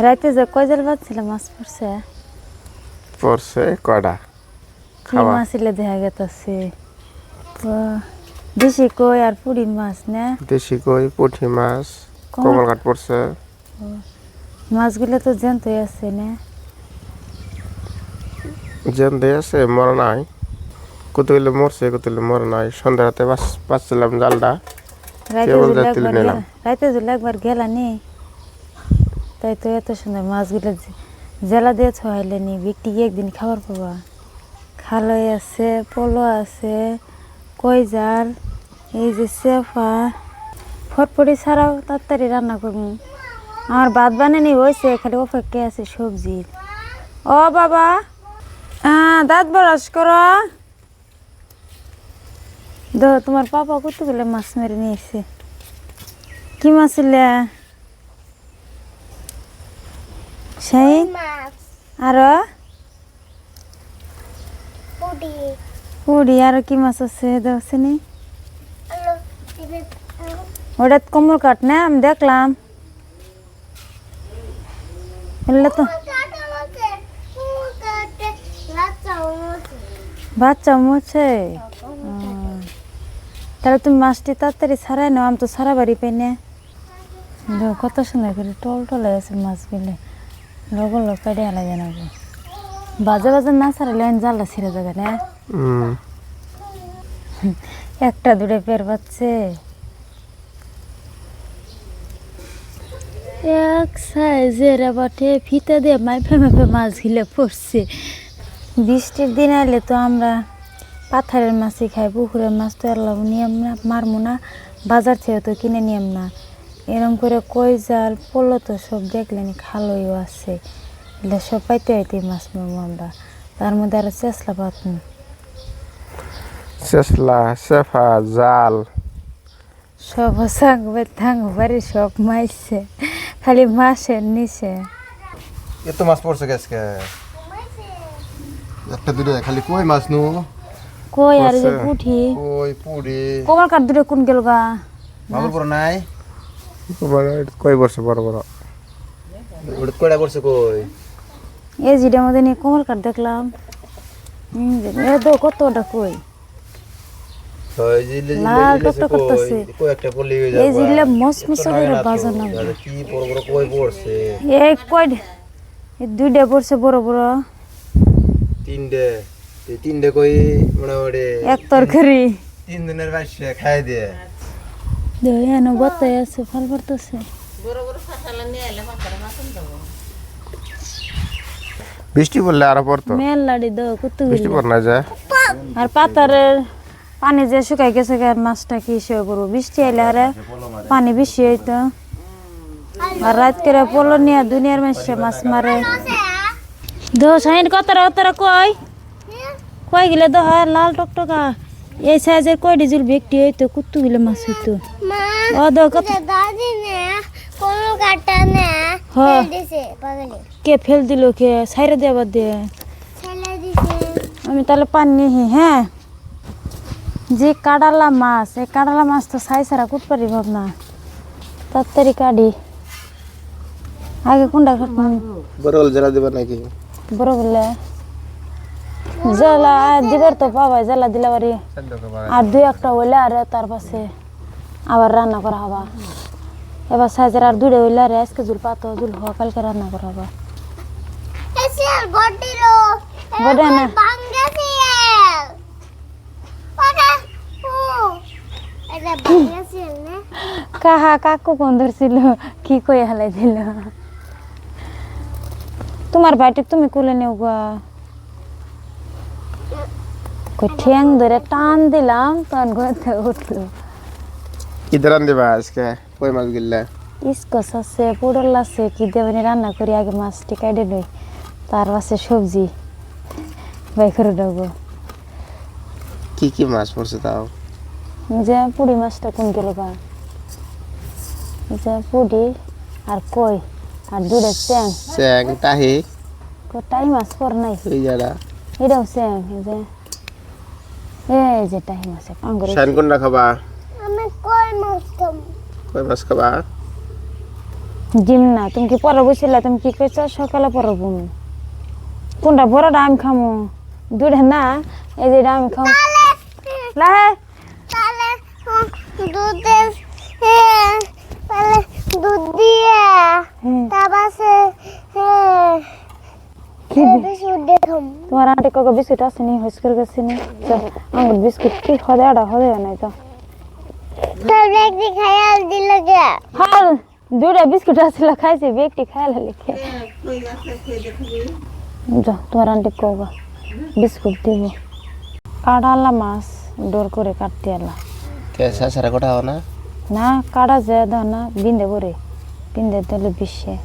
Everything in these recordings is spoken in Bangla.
রাতে যে কয় জাল বাজছিল মাছ পড়ছে পড়ছে কয়টা কি মাছ ইলে দেখা গেছে তো দেশি কই আর পুরি মাছ না দেশি কই পুঁটি মাছ কমলঘাট পড়ছে মাছগুলো তো জ্যান্তই আছে না জ্যান্ত আছে মরা নাই কতগুলো মরছে কতগুলো মরা নাই সন্ধ্যা রাতে পাচ্ছিলাম জালটা রাতে জুলে একবার গেলা নি তাই তো এত সুন্দর মাছগুলো জেলা দিয়ে ছড়াইলে নি বিকটি একদিন খাবার পাবা খালই আছে পলো আছে কই জাল এই যে সেফা ফটফটি ছাড়াও তাড়াতাড়ি রান্না করবো আমার ভাত বানানি হয়েছে খালি অপেক্ষা আছে সবজির ও বাবা দাঁত বরাস করো তোমার পাপা কতগুলো মাছ মেরে নিয়েছে কি মাছ ইলে সেই আর পুরি আর কি মাছ আছে দেখছেনি ওটা কমল কাঠ না আমি দেখলাম বললে তো বাচ্চা মরছে তাহলে তুমি মাছটি তাড়াতাড়ি ছাড়াই নাও আমি তো সারা বাড়ি পাই না কত সুন্দর করে টল টলে আছে মাছগুলো লগল লোক কাটে আলা জানাবো বাজে বাজে না ছাড়ালে জালটা ছিঁড়ে যাবে না একটা দূরে পের পাচ্ছে এক সাইজের বাটে ফিতা দিয়ে মাইফে মাইফে মাছ ঘিলে পড়ছে বৃষ্টির দিন আইলে তো আমরা পাথারের মাছই খাই পুকুরের মাছ তো এলাম নিয়ম না মারমো না বাজার থেকে তো কিনে নিয়ম না এরম করে কই জাল পড়লো তো সব দেখলেন খালইও আছে এগুলো সব পাইতে পাইতে মাছ মারবো আমরা তার মধ্যে আরো চেসলা পাতন চেসলা সেফা জাল সব সাংবে থাঙ্গ বাড়ি সব মাইছে খালি মাছের নিচে এত মাছ পড়ছে গাছকে একটা দুটো খালি কই মাছ নু কই আর যে পুঁটি কই পুরি কমল কাঠ দূরে কোন গেল গা ভালো পড় নাই কই বর্ষ বড় বড় ওটা কয়টা পড়ছে কই এই জিডের মধ্যে নিয়ে কমল কাঠ দেখলাম এ তো কতটা কই লাল টকটক করতেছে এই জিলে মস মস করে বাজার না কি বড় বড় কই পড়ছে এই কই এই দুইটা পড়ছে বড় বড় তিনটে কই মোটামুটি এক তরকারি 3 দিনের বাইশে খাই দিয়ে দেয়ানো বতাই আছে ফল পড়তেছে বড় বড় ফাটালা নিয়ে এলে মাথার মাথন দেব বৃষ্টি পড়লে আর পড়তো মেল লাড়ি দাও কত বৃষ্টি পড় না যায় আর পাতারের পানি যে শুকাই গেছে আর মাছটা কি সে করবো বৃষ্টি আইলে আর পানি বেশি হইতো আর রাত করে পলো নিয়ে দুনিয়ার মানুষে মাছ মারে দো সাইন কতরা কতরা কই কই গেলে দো লাল টকটকা এই সাইজের কই ডিজেল ব্যক্তি হইতো কুত্তু গেলে মাছ হইতো ও দো কত দাদি নে কোন কাটা নে হ্যাঁ দিছে পাগলে কে ফেল দিল কে ছাইরে দেবা দে ছেলে দিছে আমি তাহলে পানি নিহি হ্যাঁ যে কাঁড়ালা মাছ এই কাঁড়ালা মাছ তো ছাই ছাড়া কুট পারি ভাব না তাড়াতাড়ি কাটি আগে কোনটা কাটলাম বড় জেলা দেবা নাকি বড় বলে জ্বালা দিবার তো পাবাই জ্বালা দিলে বাড়ি আর দুই একটা হইলে আর তার পাশে আবার রান্না করা হবা এবার সাইজের আর দুটো হইলে আর আজকে জুল পাতো জুল হওয়া কালকে রান্না করা হবা এসেল বডিলো বডে না বাঙ্গাসি ওটা ও এটা বাঙ্গাসি না কাহা কাকু কোন ধরছিল কি কই হালাই দিল তোমার বাড়িতে তুমি কোলে নেও গা কই ঠ্যাং ধরে টান দিলাম তখন ঘুরতে উঠলো কি ধরান দেবা আজকে কই মাছ গিল্লা ইসকস আছে পুডল আছে কি দেবেন রান্না করি আগে মাছটি কাটে নই তার আছে সবজি বাই করে দেবো কি মাছ পড়ছে তাও যে পুরি মাছটা কোন গেল গা যে পুরি আর কই আর দুটো চ্যাং চ্যাং তাহি টাই মাছ পর নাই এই যারা এটাও চ্যাং এই যে টাই মাছ আঙ্গুর শান কোনটা খাবা আমি কই মাছ খাম কই মাছ খাবা ডিম না, তুমি কি পরে বসিলা? তুমি কি কইছ সকালে পরে বমি? কোনটা বড়টা আমি খামো? দুধে না, এই যে আমি খাম। লাহে তাহলে দুধে তাহলে দুধ দিয়ে তাবাসে বিস্কুট দেখাম। তোমার আন্টি কত বিস্কুট আছে নি? হইস করে গেছে নি? আমার বিস্কুট কি হদে আড়া হদে নাই তো। তোর একটি খায়াল দিল গে। হাল দুটা বিস্কুট আছিল খাইছি, একটি খাইলে লিখে কই আছে খেয়ে দেখবি যা। তোমার আন্টি কবা বিস্কুট দিব। কাটালা মাছ ডোর করে কাটতে আলা কেসা সারা কোটা হও না না, কাটা যায় দাও না, বিন্দে পরে বিন্দে দিলে বিশ্বে।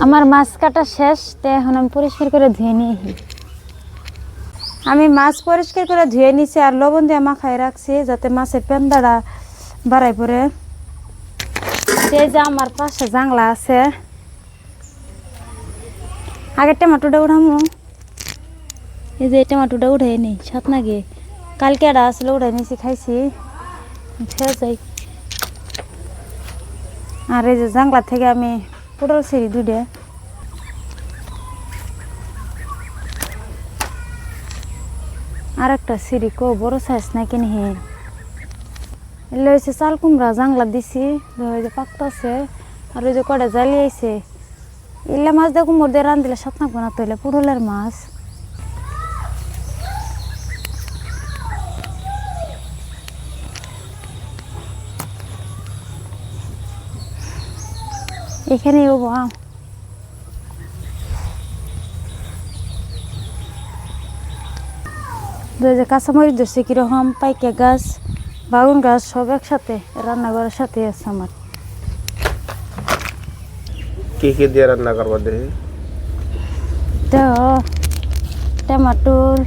আমার মাছ কাটা শেষ, তো এখন আমি পরিষ্কার করে ধুয়ে নিয়ে আমি মাছ পরিষ্কার করে ধুয়ে নিছি আর লবণ দিয়ে মাখাই রাখছি যাতে মাছের পেন্দাটা বাড়াই পড়ে। সেই যে আমার পাশে জাংলা আছে, আগে টমেটোটা উঠামো। এই যে টমেটোটা উঠাই নি সাত না গিয়ে কালকে এটা আসলে উঠাই নিছি, খাইছি খেয়ে যাই। আর এই যে জাংলা থেকে আমি পটল ছিঁড়ি দুইটা। আর একটা সিঁড়ি কো বড় সাইজ না কিনে এলে হয়েছে চাল কুমড়া জাংলা দিছি, ওই যে পাকতাছে। আর ওই যে কটা জ্বালিয়েছে, ইলা মাছ দিয়ে কুমড় দিয়ে রান দিলে সাত নাকবো না, তৈলে পটলের মাছ। এখানে যে কাঁচামরিচ ধরছে কিরকম, পাইকা গাছ বাগুন গাছ সব একসাথে রান্নাঘরের সাথে আছে আমার। কি কি দিয়ে রান্না করবো দেখি? তো টমাটোর,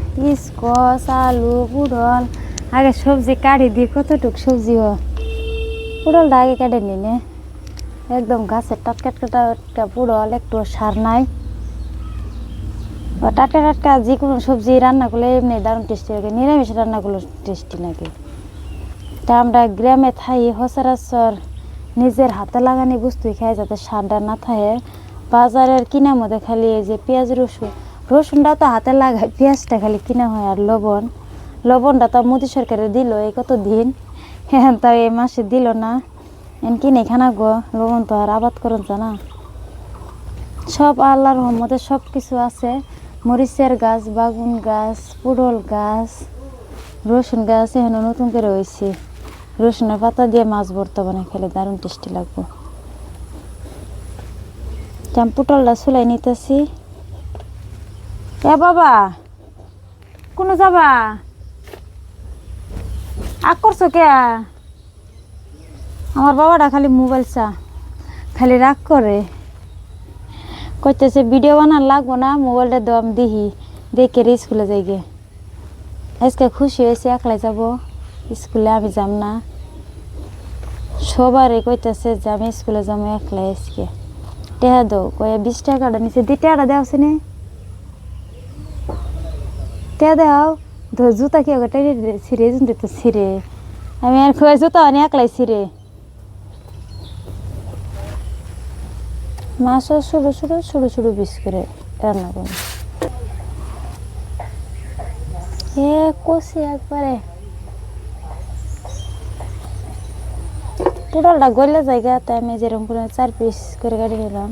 স্কোয়াশ, আলু, পুডল আগে সবজি কাটি দিই। কতটুক সবজি পুডলটা আগে কেটে নিলে একদম গাছের টাটকা টাটকা পুডল, একটু সার নাই। টাটকা টাটকা যে কোনো সবজি রান্না করলে এমনি দারুণ টেস্টি লাগে, নিরামিষ রান্নাগুলো টেস্টি লাগে। তা আমরা গ্রামে থাই সচরাচর নিজের হাতে লাগানি বস্তুই খাই যাতে সারটা না থাকে। বাজারের কিনার মধ্যে খালি এই যে পেঁয়াজ রসুনটা তো হাতে লাগায়, পেঁয়াজটা খালি কিনা হয়। আর লবণটা তো মোদী সরকারে দিল এই কত দিন, হ্যাঁ তাও এই মাসে দিল না। কিনে খানা গো, লবণ তো আর আবাদ করুন জানা। সব আল্লাহর রহমতে সব কিছু আছে। মরিচের গাছ, বাগুন গাছ, পুডল গাছ, রসুন গাছ এখানে নতুন করে হয়েছে। রসুনের পাতা দিয়ে মাছ ভর্তা বানাই খেলে দারুণ টেস্টি লাগবে। আমি পুটলটা চুলাই নিতেছি। এ বাবা কোনো যাবা আগ করছো কে? আমার বাবাটা খালি মোবাইল খালি রাগ করে, কইতেছে ভিডিও বানার লাগবো না, মোবাইলটা দাও আমি দেখে স্কুলে যাই গে। আজকে খুশি হয়েছে একলাই যাব স্কুলে, আমি যাম না। সবারই কইতেছে যে আমি স্কুলে যাবো একলাই। আজকে টেহা দো কয়ে 20 টাকাটা নিচে দি, টেহাটা দেওয়াছে নি টেহা দেও তো। জুতা কি ছিঁড়ে জুতে তো ছিঁড়ে, আমি আর কয়ে জুতা আনি একলাই ছিঁড়ে। মাছও ছোটো ছোটো ছোটো ছোটো পিস করে রান্না করি। কষি একবারে পুটলটা গলে জায়গা, তাই আমি যেরকম করে 4 পিস করে কাটি নিলাম।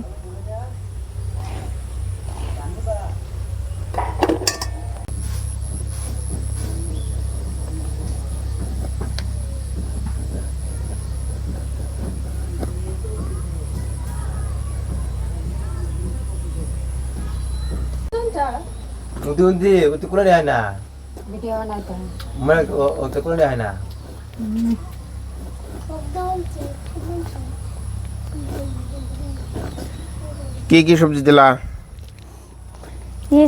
Undi uti kula dia na. Video বানাইতে Mana uti kula dia na. কি কি সবজি দিলা?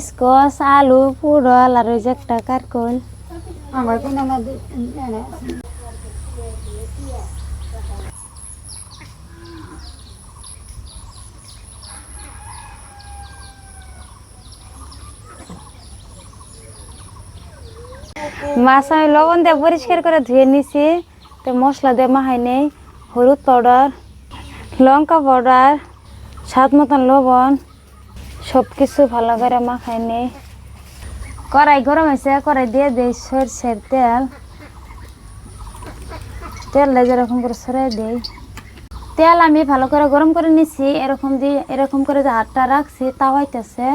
স্কোয়াশ, আলু, পুডল আর ওই যে একটা কারকল। আমার মাছ আমি লবণ দিয়ে পরিষ্কার করে ধুয়ে নিছি, তো মশলা দিয়ে মাখাই নেই। হলুদ পাউডার, লঙ্কা পাউডার, স্বাদ মতন লবণ, সব কিছু ভালো করে মাখাই নিই। কড়াই গরম হয়েছে, কড়াই দিয়ে দিই সরষের তেল। তেলটা যেরকম করে সরাই দিই। তেল আমি ভালো করে গরম করে নিছি, এরকম করে যে হাতটা রাখছি তা হইতেছে,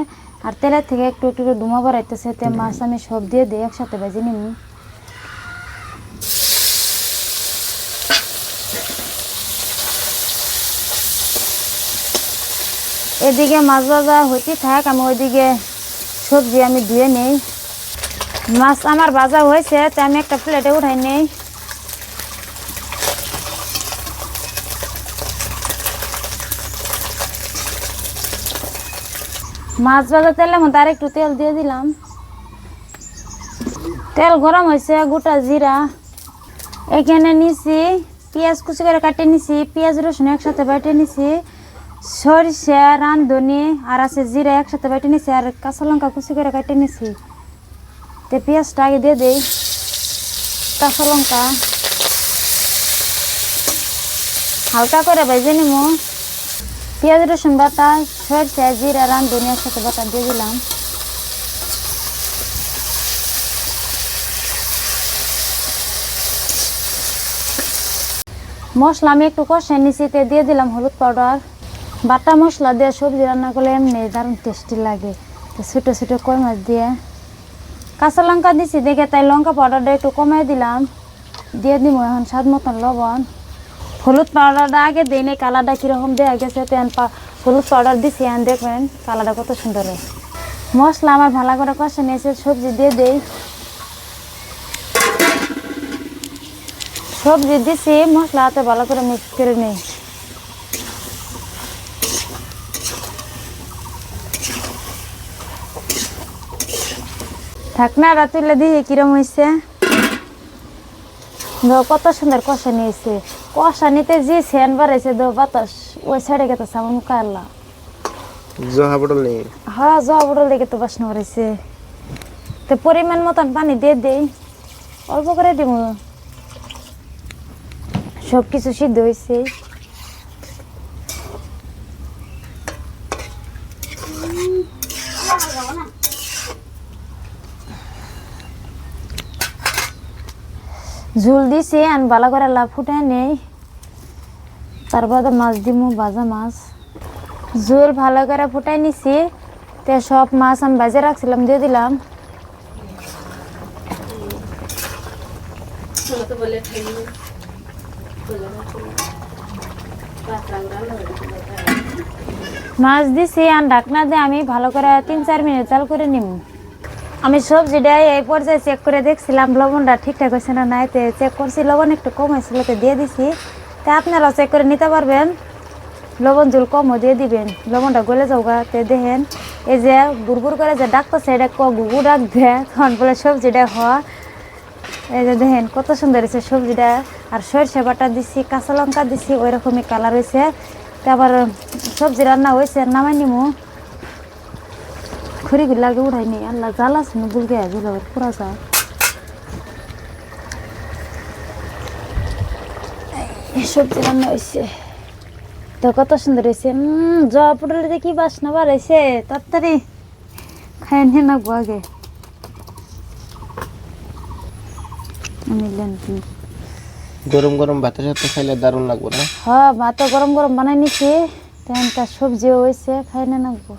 আর তেলের থেকে একটু একটু ধুমা বাড়াইতেছে। তে মাছ আমি সব দিয়ে দিই, একসাথে ভেজে নিব। এদিকে মাছ ভাজা হইতে থাক, আমি ওইদিকে সবজি আমি ধুয়ে নেই। মাছ আমার ভাজা হয়েছে, তো আমি একটা প্লেটে উঠাই নেই। মাছ ভাজা তেলের মধ্যে আর একটু তেল দিয়ে দিলাম। তেল গরম হয়েছে, গোটা জিরা এখানে নিছি, পেঁয়াজ কুচি করে কাটে নিছি, পেঁয়াজ রসুন একসাথে বেটে নিছি, সরিষা রাঁধুনি আর আছে জিরা একসাথে বেটে নিছি, আর কাঁচা লঙ্কা কুচি করে কাটে নিছি। তো পেঁয়াজটা আগে দিয়ে দিই, কাঁচা লঙ্কা হালকা করে ভেজে নিব। পেঁয়াজ রসুন বাটা, সরষে জিরা রাঁধুনি একসাথে বাটা দিয়ে দিলাম। মশলা আমি একটু কষাই নিছি, তে দিয়ে দিলাম হলুদ পাউডার। বাটা মশলা দিয়ে সবজি রান্না করলে এমনি দারুণ টেস্টি লাগে। তো ছোটো ছোটো কই মাছ দিয়ে কাঁচা লঙ্কা দিছি দেখে তাই লঙ্কা পাউডারটা একটু কমাই দিলাম। দিয়ে দিব এখন স্বাদ মতন লবণ। হলুদ পাউডারটা আগে দিই নি, কালারটা কীরকম দেওয়া গেছে, তো হলুদ পাউডার দিছি, এখন দেখবেন কালারটা কত সুন্দর হয়। মশলা আমার ভালো করে কষে নিয়েছে, সবজি দিয়ে দিই। সবজি দিছি, মশলাতে ভালো করে মিক্স করে নিই। ঢাকনাটা তুলে দিয়ে কিরম হয়েছে, কত সুন্দর কষা নিয়েছে। কষা নিতে যে সেন বাড়াইছে বাতাস ওই সাইডে গেছে আমার মুখে আল্লাহ। জহা পটল নেই? হ্যাঁ, জহা পটল দেখে তো বাসনা বাড়াইছে। তো পরিমাণ মতন পানি দিয়ে দেই, অল্প করে দিব। সব কিছু সিদ্ধ হয়েছে। ঝুল দিছি, আন ভালো করে লাভ ফুটাই নেই, তারপরে মাছ দিমু, ভাজা মাছ। ঝোল ভালো করে ফুটাই নিছি, তে সব মাছ আমি ভাজে রাখছিলাম দিয়ে দিলাম। মাছ দিছি, আর ঢাকনা দিয়ে আমি ভালো করে 3-4 মিনিট জাল করে নিব। আমি সবজিটা এই পর্যায়ে চেক করে দেখছিলাম লবণটা ঠিকঠাক হয়েছে না নাই, তো চেক করছি লবণ একটু কম হয়েছিল, তো দিয়ে দিছি। তা আপনারাও চেক করে নিতে পারবেন, লবণ ঝোল কমও দিয়ে দিবেন, লবণটা গলে যাওগা। তে দেখেন এই যে গুড় করে যে ডাকতেছে, এটা গুগু ডাক দেয়, তখন বলে সবজিটা হওয়া। এই যে দেখেন কত সুন্দর হয়েছে সবজিটা। আর সরষে বাটা দিছি, কাঁচা লঙ্কা দিছি, ওই রকমই কালার হয়েছে। তা আবার সবজি রান্না হয়েছে, নামাই নিমু। খড়িগুলো লাগে উঠাই নি, আল্লাহ জাল আছে না বুলকে ঝুল পুরা যা। সবজি রান্না হয়েছে, তো কত সুন্দর হয়েছে। জবা পটলে কি বাসনা বাড়াইছে, তাড়াতাড়ি খাই নিয়ে নাকবো আগে। গরম গরম ভাতের সাথে খাইলে দারুণ লাগবে না? হ্যাঁ, ভাত গরম গরম বানাই নিছি, তেমন তার সবজিও হয়েছে, খাই নিয়ে নাকবো।